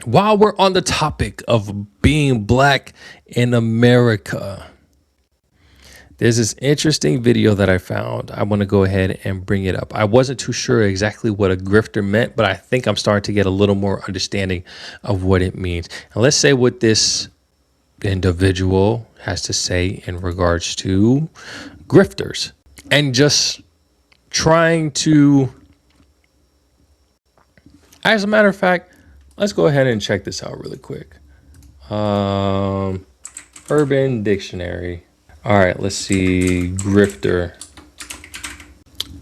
while we're on the topic of being black in America, there's this interesting video that I found. I want to go ahead and bring it up. I wasn't too sure exactly what a grifter meant, but I think I'm starting to get a little more understanding of what it means. And let's say what this individual has to say in regards to grifters and just trying to, as a matter of fact, let's go ahead and check this out really quick. Urban Dictionary. All right, let's see. Grifter.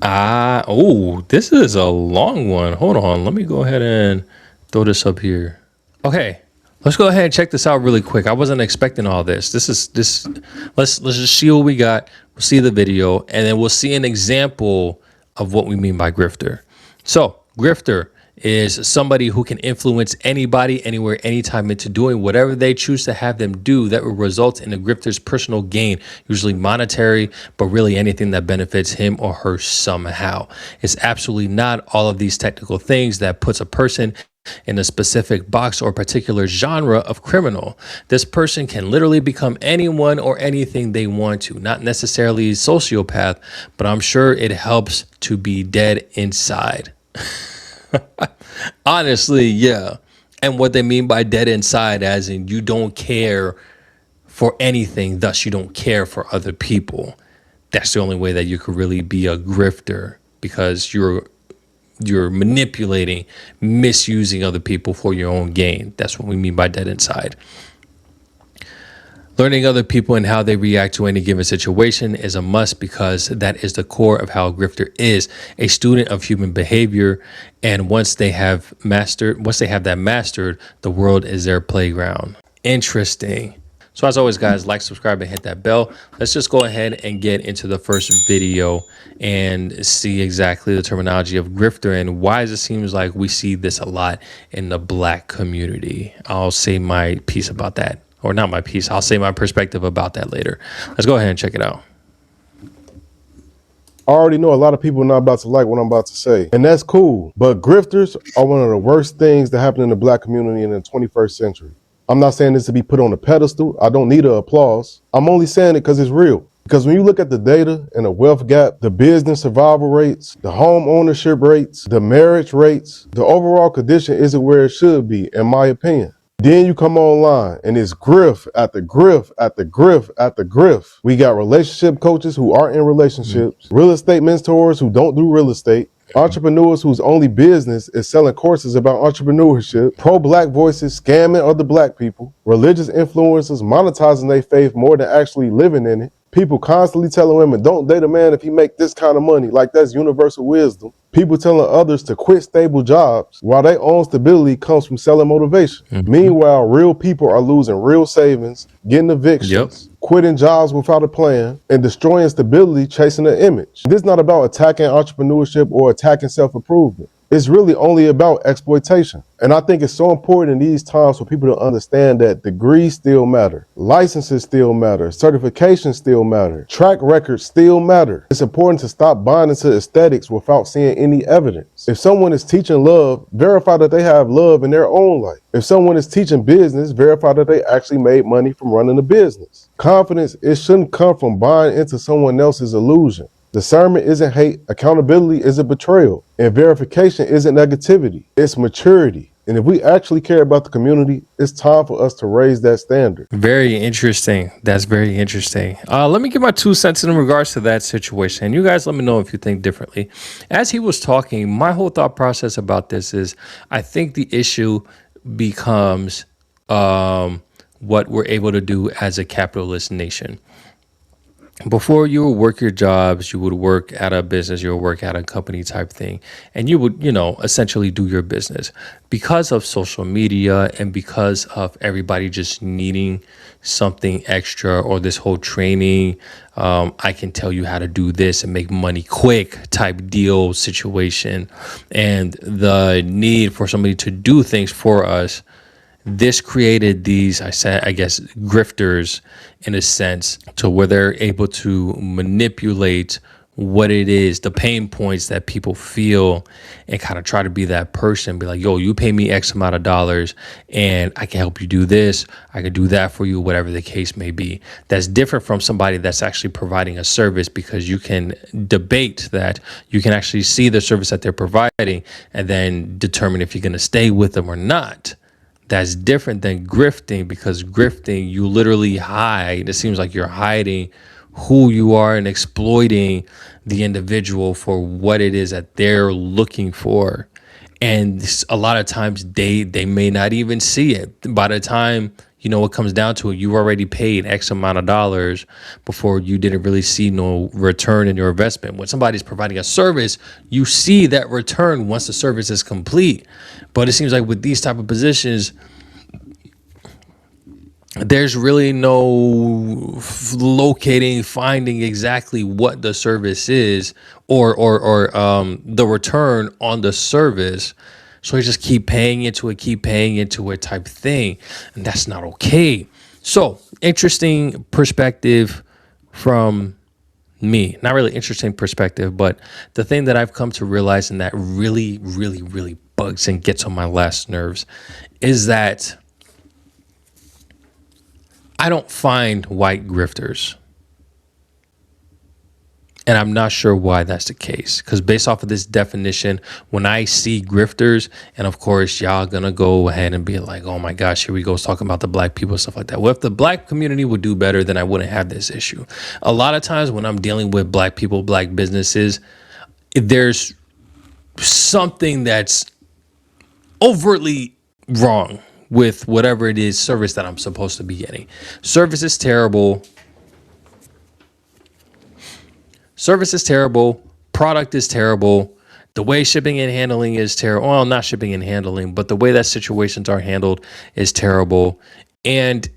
Oh, this is a long one. Hold on. Let me go ahead and throw this up here. Okay, let's go ahead and check this out really quick. I wasn't expecting all this. Let's just see what we got. We'll see the video, and then we'll see an example of what we mean by grifter. So, grifter is somebody who can influence anybody, anywhere, anytime into doing whatever they choose to have them do that will result in a grifter's personal gain, usually monetary, but really anything that benefits him or her somehow. It's absolutely not all of these technical things that puts a person in a specific box or particular genre of criminal. This person can literally become anyone or anything they want to, not necessarily a sociopath, but I'm sure it helps to be dead inside. Honestly, yeah. And what they mean by dead inside, as in you don't care for anything, thus you don't care for other people. That's the only way that you could really be a grifter, because you're manipulating, misusing other people for your own gain. That's what we mean by dead inside. Learning other people and how they react to any given situation is a must, because that is the core of how a grifter is, a student of human behavior. And once they have that mastered, the world is their playground. Interesting. So as always, guys, like, subscribe, and hit that bell. Let's just go ahead and get into the first video and see exactly the terminology of grifter and why it seems like we see this a lot in the black community. I'll say my piece about that. Or not my piece, I'll say my perspective about that later. Let's go ahead and check it out. I already know a lot of people are not about to like what I'm about to say, and that's cool. But grifters are one of the worst things that happen in the black community in the 21st century. I'm not saying this to be put on a pedestal. I don't need the applause. I'm only saying it because it's real. Because when you look at the data and the wealth gap, the business survival rates, the home ownership rates, the marriage rates, the overall condition isn't where it should be, in my opinion. Then you come online and it's grift after grift after grift after grift. We got relationship coaches who aren't in relationships, real estate mentors who don't do real estate, entrepreneurs whose only business is selling courses about entrepreneurship, pro-black voices scamming other black people, religious influencers monetizing their faith more than actually living in it, people constantly telling women, don't date a man if he make this kind of money, like that's universal wisdom. People telling others to quit stable jobs while their own stability comes from selling motivation. Meanwhile, real people are losing real savings, getting evictions, quitting jobs without a plan, and destroying stability chasing an image. This is not about attacking entrepreneurship or attacking self-improvement. It's really only about exploitation. And I think it's so important in these times for people to understand that degrees still matter, licenses still matter, certifications still matter, track records still matter. It's important to stop buying into aesthetics without seeing any evidence. If someone is teaching love, verify that they have love in their own life. If someone is teaching business, verify that they actually made money from running a business. Confidence, it shouldn't come from buying into someone else's illusion. Discernment isn't hate, accountability isn't betrayal, and verification isn't negativity, it's maturity. And if we actually care about the community, it's time for us to raise that standard. Very interesting. That's very interesting. Let me give my 2 cents in regards to that situation. And you guys let me know if you think differently. As he was talking, my whole thought process about this is I think the issue becomes what we're able to do as a capitalist nation. Before, you would work your jobs, you would work at a business, you would work at a company type thing, and you would, essentially do your business. Because of social media and because of everybody just needing something extra, or this whole training, I can tell you how to do this and make money quick type deal situation, and the need for somebody to do things for us, this created these, I guess, grifters in a sense, to where they're able to manipulate what it is, the pain points that people feel, and kind of try to be that person, be like, yo, you pay me X amount of dollars and I can help you do this. I can do that for you, whatever the case may be. That's different from somebody that's actually providing a service, because you can debate that. You can actually see the service that they're providing and then determine if you're going to stay with them or not. That's different than grifting, because grifting, you literally hide. It seems like you're hiding who you are and exploiting the individual for what it is that they're looking for. And a lot of times they may not even see it. By the time, it comes down to it, you already paid X amount of dollars before you didn't really see no return in your investment. When somebody's providing a service, you see that return once the service is complete. But it seems like with these type of positions, there's really no finding exactly what the service is, or the return on the service. So you just keep paying into it type thing. And that's not okay. So interesting perspective from me. Not really interesting perspective, but the thing that I've come to realize, and that really, really, really bugs and gets on my last nerves, is that I don't find white grifters. And I'm not sure why that's the case. Because based off of this definition, when I see grifters, and of course, y'all gonna go ahead and be like, oh my gosh, here we go, talking about the black people, stuff like that. Well, if the black community would do better, then I wouldn't have this issue. A lot of times when I'm dealing with black people, black businesses, there's something that's overtly wrong with whatever it is service that I'm supposed to be getting. Service is terrible. Product is terrible. The way shipping and handling is terrible. Well, not shipping and handling, but the way that situations are handled is terrible. And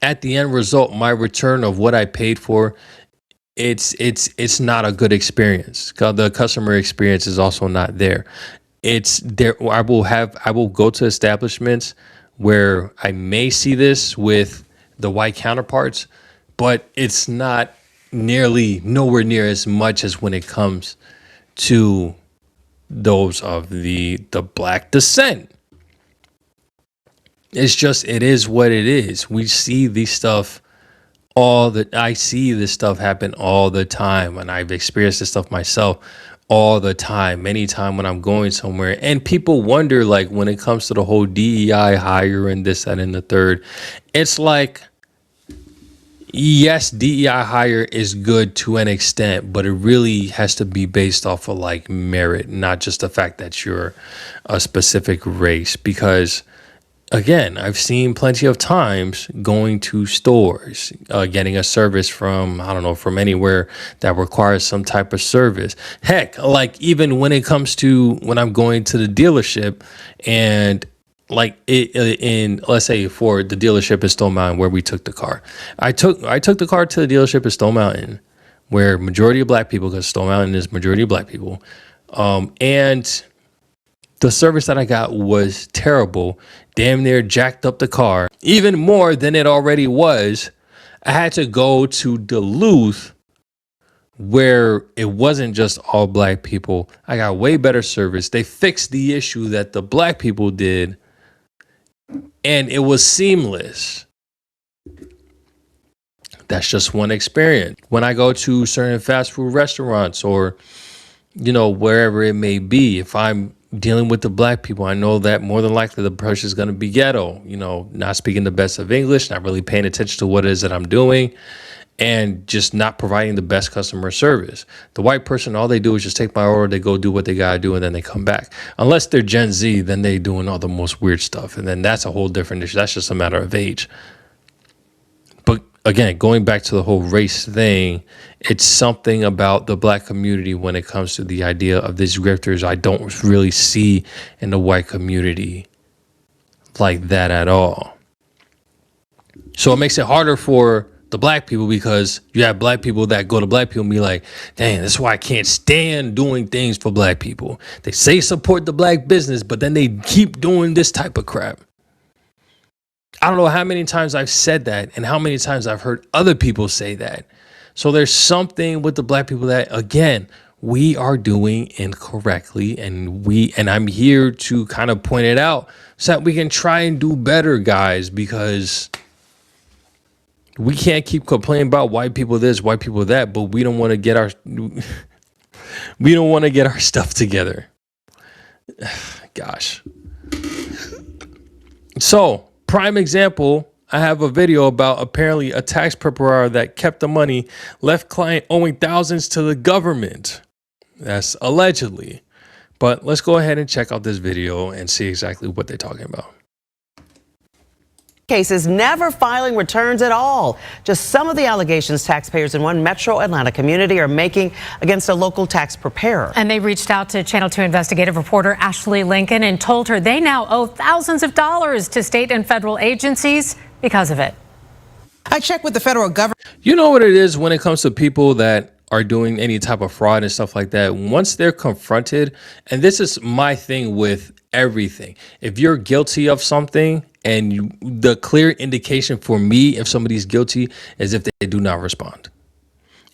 at the end result, my return of what I paid for, it's not a good experience. The customer experience is also not there. It's there. I will go to establishments where I may see this with the white counterparts, but it's not nowhere near as much as when it comes to those of the black descent. It is what it is. We see these stuff I see this stuff happen all the time, and I've experienced this stuff myself all the time, anytime when I'm going somewhere. And people wonder, like, when it comes to the whole DEI hire and this, that, and the third, it's like, yes, DEI hire is good to an extent, but it really has to be based off of like merit, not just the fact that you're a specific race. Because again, I've seen plenty of times going to stores, getting a service from, I don't know, from anywhere that requires some type of service. Heck, like even when it comes to when I'm going to the dealership, and like let's say for the dealership in Stone Mountain where we took the car, I took the car to the dealership in Stone Mountain, where majority of black people, because Stone Mountain is majority of black people, and the service that I got was terrible. Damn near jacked up the car even more than it already was. I had to go to Duluth, where it wasn't just all black people. I got way better service. They fixed the issue that the black people did, and it was seamless. That's just one experience. When I go to certain fast food restaurants, or wherever it may be, if I'm dealing with the black people, I know that more than likely the person is going to be ghetto, not speaking the best of English, not really paying attention to what it is that I'm doing, and just not providing the best customer service. The white person, all they do is just take my order, they go do what they got to do, and then they come back. Unless they're Gen Z, then they doing all the most weird stuff. And then that's a whole different issue. That's just a matter of age. But again, going back to the whole race thing, it's something about the black community when it comes to the idea of these grifters I don't really see in the white community like that at all. So it makes it harder for the black people, because you have black people that go to black people and be like, dang, that's why I can't stand doing things for black people. They say support the black business, but then they keep doing this type of crap. I don't know how many times I've said that and how many times I've heard other people say that. So there's something with the black people that, again, we are doing incorrectly, and I'm here to kind of point it out so that we can try and do better, guys, because we can't keep complaining about white people this, white people that, but we don't want to get our stuff together. Gosh. So, prime example, I have a video about apparently a tax preparer that kept the money, left client owing thousands to the government. That's allegedly. But let's go ahead and check out this video and see exactly what they're talking about. Cases never filing returns at all. Just some of the allegations taxpayers in one metro Atlanta community are making against a local tax preparer. And they reached out to Channel 2 investigative reporter Ashley Lincoln and told her they now owe thousands of dollars to state and federal agencies because of it. I checked with the federal government. You know what it is when it comes to people that are doing any type of fraud and stuff like that. Once they're confronted, and this is my thing with everything. If you're guilty of something, and the clear indication for me if somebody's guilty is if they do not respond.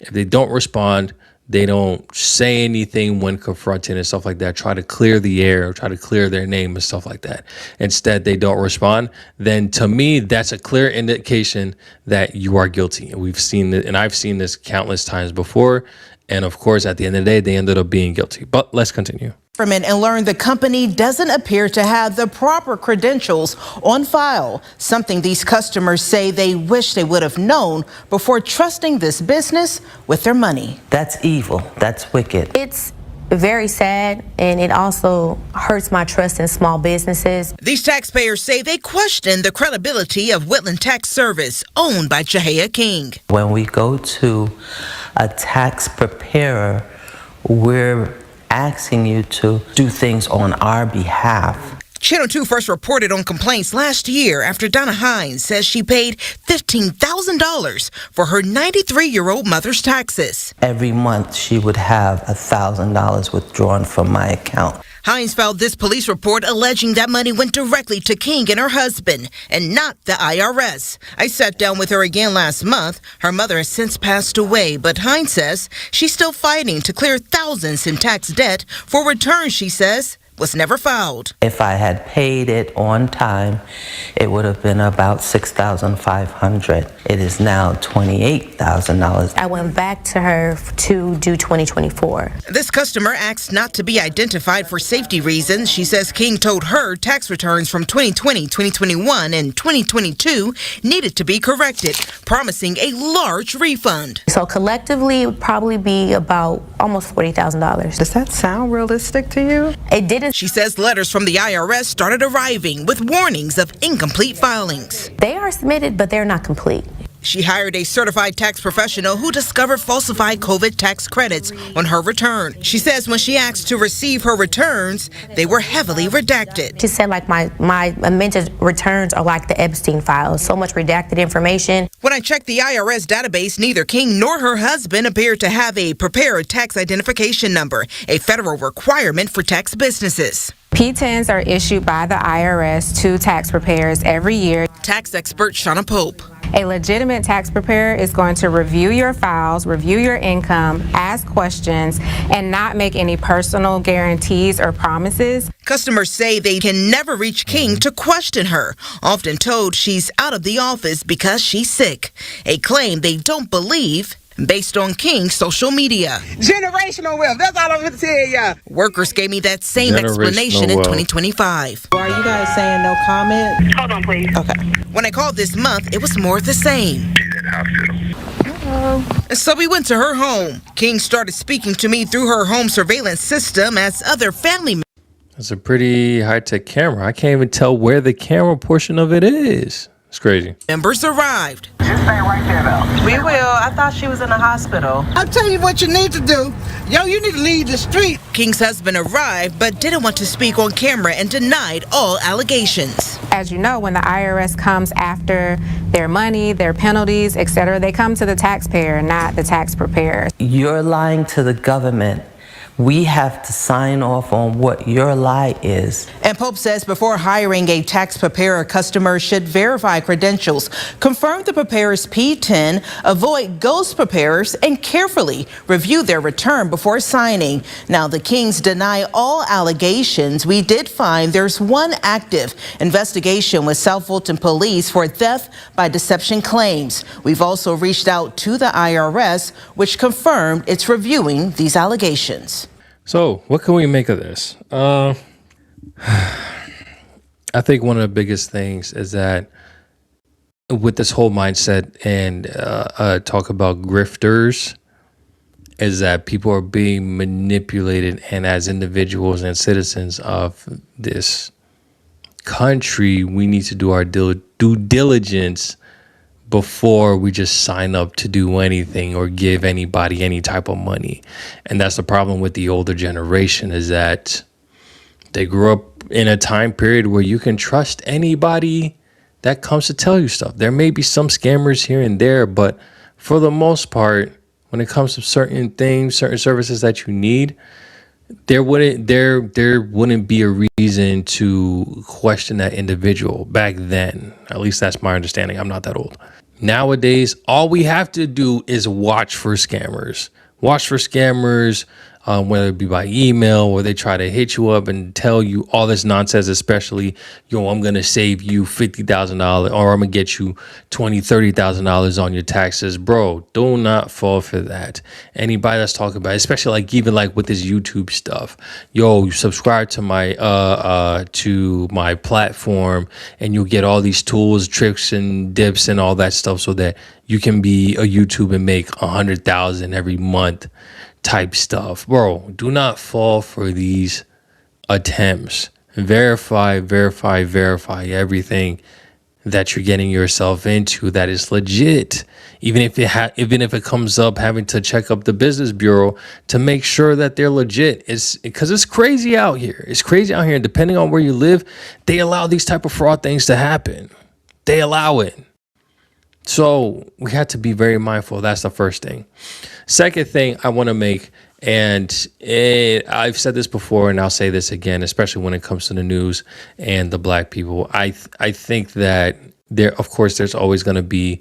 If they don't respond, they don't say anything when confronted and stuff like that, try to clear the air, try to clear their name and stuff like that. Instead, they don't respond. Then to me, that's a clear indication that you are guilty. And we've seen it, and I've seen this countless times before. And of course, at the end of the day, they ended up being guilty. But let's continue. And learned the company doesn't appear to have the proper credentials on file, something these customers say they wish they would have known before trusting this business with their money. That's evil. That's wicked. It's very sad, and it also hurts my trust in small businesses. These taxpayers say they question the credibility of Whitland Tax Service, owned by Jahia King. When we go to a tax preparer, we're asking you to do things on our behalf. Channel 2 first reported on complaints last year after Donna Hines says she paid $15,000 for her 93-year-old mother's taxes. Every month she would have $1,000 withdrawn from my account. Hines filed this police report alleging that money went directly to King and her husband and not the IRS. I sat down with her again last month. Her mother has since passed away, but Hines says she's still fighting to clear thousands in tax debt for returns she says was never filed. If I had paid it on time, it would have been about $6,500. It is now $28,000. I went back to her to do 2024. This customer asked not to be identified for safety reasons. She says King told her tax returns from 2020, 2021, and 2022 needed to be corrected, promising a large refund. So collectively, it would probably be about almost $40,000. Does that sound realistic to you? It didn't. She says letters from the IRS started arriving with warnings of incomplete filings. They are submitted, but they're not complete. She hired a certified tax professional who discovered falsified COVID tax credits on her return. She says when she asked to receive her returns, they were heavily redacted. She said like my amended returns are like the Epstein files, so much redacted information. When I checked the IRS database, neither King nor her husband appeared to have a prepared tax identification number, a federal requirement for tax businesses. P-10s are issued by the IRS to tax preparers every year. Tax expert Shauna Pope. A legitimate tax preparer is going to review your files, review your income, ask questions, and not make any personal guarantees or promises. Customers say they can never reach King to question her, often told she's out of the office because she's sick, a claim they don't believe based on King's social media. Generational wealth, that's all I'm going to tell y'all. Workers gave me that same explanation in 2025. Are you guys saying no comment? Hold on, please. Okay. When I called this month, it was more of the same. So we went to her home. King started speaking to me through her home surveillance system as other family members. That's a pretty high-tech camera. I can't even tell where the camera portion of it is. It's crazy. Members arrived. Just stay right there, though. We will. I thought she was in the hospital. I'll tell you what you need to do. Yo, you need to leave the street. King's husband arrived but didn't want to speak on camera and denied all allegations. As you know, when the IRS comes after their money, their penalties, etc., they come to the taxpayer, not the tax preparer. You're lying to the government We have to sign off on what your lie is. And Pope says before hiring a tax preparer, customers should verify credentials, confirm the preparer's P10, avoid ghost preparers, and carefully review their return before signing. Now, the Kings deny all allegations. We did find there's one active investigation with South Fulton Police for theft by deception claims. We've also reached out to the IRS, which confirmed it's reviewing these allegations. So what can we make of this? I think one of the biggest things is that with this whole mindset and talk about grifters is that people are being manipulated, and as individuals and citizens of this country, we need to do our due diligence before we just sign up to do anything or give anybody any type of money. And that's the problem with the older generation, is that they grew up in a time period where you can trust anybody that comes to tell you stuff. There may be some scammers here and there, but for the most part, when it comes to certain things, certain services that you need, there wouldn't be a reason to question that individual back then. At least that's my understanding. I'm not that old. Nowadays, all we have to do is watch for scammers. Watch for scammers, whether it be by email, or they try to hit you up and tell you all this nonsense, especially, I'm going to save you $50,000 or I'm going to get you $20,000, $30,000 on your taxes. Bro, do not fall for that. Anybody that's talking about it, especially like even like with this YouTube stuff, you subscribe to my platform and you'll get all these tools, tricks and dips and all that stuff so that you can be a YouTube and make 100,000 every month type stuff. Bro, do not fall for these attempts. Verify everything that you're getting yourself into that is legit. Even if it comes up having to check up the business bureau to make sure that they're legit. It's because it's crazy out here. It's crazy out here. And depending on where you live, they allow these type of fraud things to happen. They allow it. So we have to be very mindful. That's the first thing. Second thing I want to make, and I've said this before and I'll say this again, especially when it comes to the news and the black people. I think that there's always going to be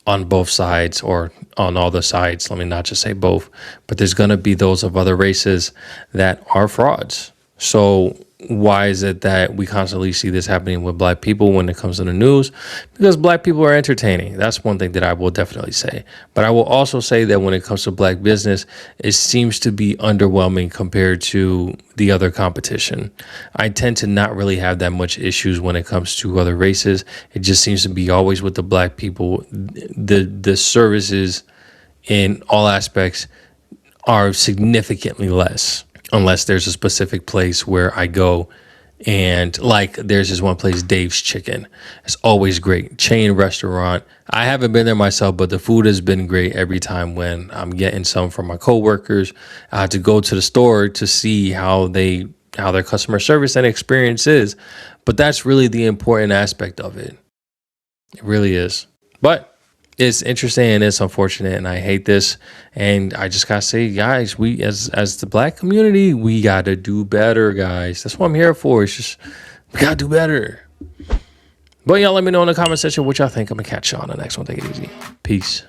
on both sides, or on all the sides. Let me not just say both, but there's going to be those of other races that are frauds. So why is it that we constantly see this happening with black people when it comes to the news? Because black people are entertaining. That's one thing that I will definitely say. But I will also say that when it comes to black business, it seems to be underwhelming compared to the other competition. I tend to not really have that much issues when it comes to other races. It just seems to be always with the black people. The services in all aspects are significantly less, unless there's a specific place where I go, and like there's this one place, Dave's Chicken. It's always great. Chain restaurant. I haven't been there myself, but the food has been great every time when I'm getting some from my coworkers. I had to go to the store to see how their customer service and experience is. But that's really the important aspect of it. It really is. But it's interesting and it's unfortunate, and I hate this. And I just gotta say, guys, we as the black community, we gotta do better, guys. That's what I'm here for. It's just we gotta do better. But y'all let me know in the comment section what y'all think. I'm gonna catch y'all on the next one. Take it easy. Peace.